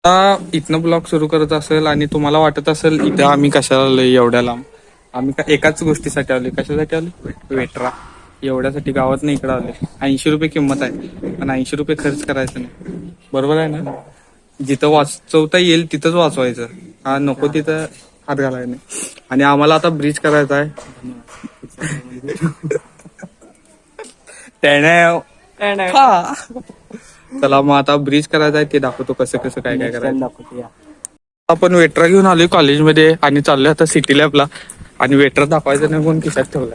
आता इथनं ब्लॉग सुरू करत असेल आणि तुम्हाला वाटत असेल इथं आम्ही कशाला आलोय एवढ्या लांब. आम्ही एकाच गोष्टीसाठी आलोय. कशासाठी आलोय? वेटरा. एवढ्यासाठी गावात नाही इकडे आलोय. 80 रुपये किंमत आहे, पण 80 रुपये खर्च करायचं नाही. बरोबर आहे ना? जिथं वाचवता येईल तिथंच वाचवायचं. हा नको तिथं हात घालायला नाही. आणि आम्हाला आता ब्रिज करायचा आहे. त्याने चला मग आता ब्रिज करायचा आहे, ते दाखवतो कसं कसं काय काय करायचं. आपण वेटरा घेऊन आलोय कॉलेजमध्ये आणि चाललोय आता सिटी लॅबला. आणि वेटरा दाखवायचं नाही म्हणून खिशात ठेवला.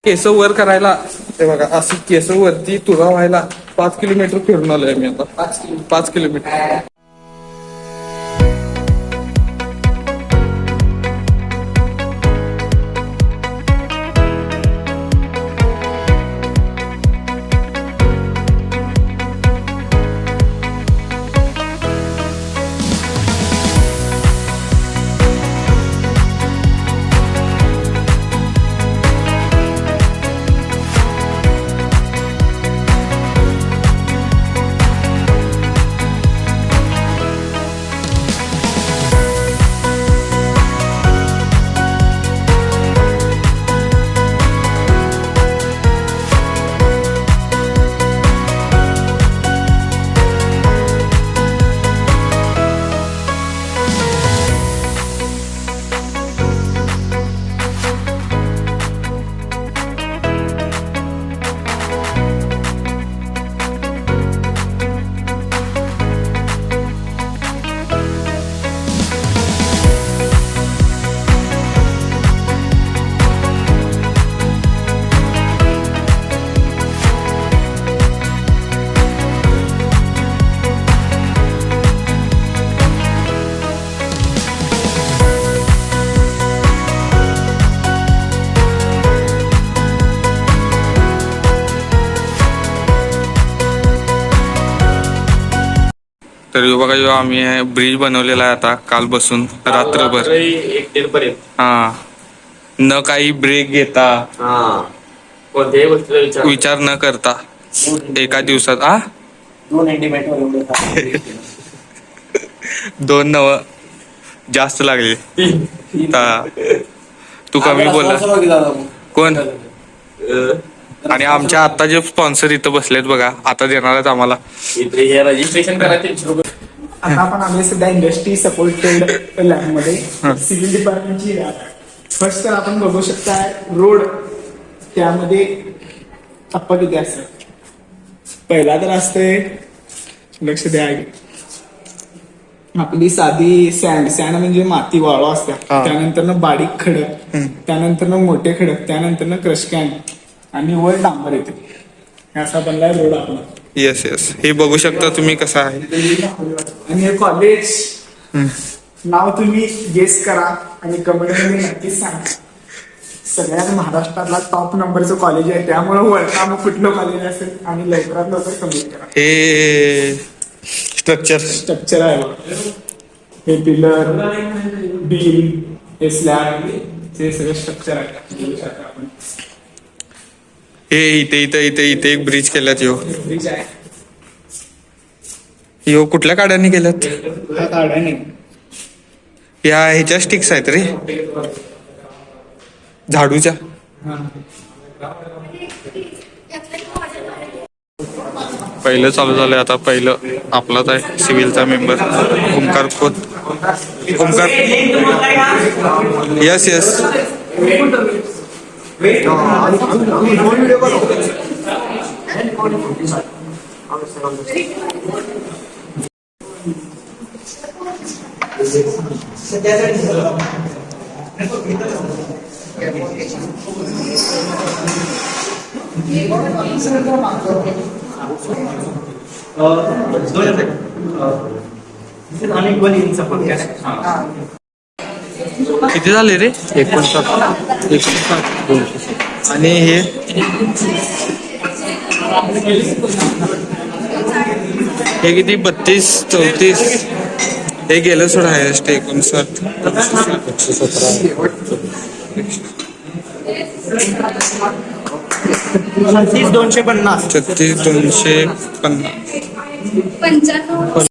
केस वर करायला ते बघा, असं केस वरती तुरा व्हायला 5 किलोमीटर फिरून आलोय मी आता. 5 किलोमीटर. तर बघा जो आम्ही ब्रिज बनवलेला आहे आता काल बसून रात्रभर 1-1.5 पर्यंत. हा, न काही ब्रेक घेता, कोणत्याही गोष्टीला विचार न करता एका दिवसात 2 नव जास्त लागले. तू कमी बोलला कोण? आणि आमच्या आता जे स्पॉन्सर इथं बसलेत बघा, आता देणार आहेत आम्हाला. रजिस्ट्रेशन करायचं. आता आपण आम्ही सध्या इंडस्ट्री सपोर्टेड लॅब मध्ये सिव्हिल डिपार्टमेंटची लॅब. फर्स्ट तर आपण बघू शकता रोड, त्यामध्ये टप्पा किती असतात. पहिला तर असते, लक्ष द्या, आपली साधी सँड म्हणजे माती वाळू असते. त्यानंतर बारीक खडक, त्यानंतर मोठे खडक, त्यानंतर क्रशकॅन आणि वर डांबर येते. असा बनलाय रोड आपला. येस येस, हे बघू शकता तुम्ही कसं आहे. आणि हे कॉलेज नाव तुम्ही गेस करा आणि कमेंटमध्ये नक्कीच सांगा. सगळ्यात महाराष्ट्रातला टॉप नंबरचं कॉलेज आहे, त्यामुळे वळता मग कुठलं कॉलेज असेल आणि लवकरात लवकर कमेंट करा. हे स्ट्रक्चर आहे बघा. हे पिलर, बीम, हे स्लॅब, हे सगळं स्ट्रक्चर आहे. हे इथे एक ब्रिज केल्यात. ब्रिज आहे. यो कुठल्या काड्यांनी केल्यात? हा काढाने या ह्याच्या स्टिक्स आहेत रे, झाडूच्या. पहिलं चालू झालंय आता. पहिलं आपलाच आहे सिव्हिलचा member Omkar Khot. Omkar, yes yes. किती झाले रे? 59. आणि हे किती? 32-34. हे गेलं सोड हायस्ट 59. 36,250. 36,250.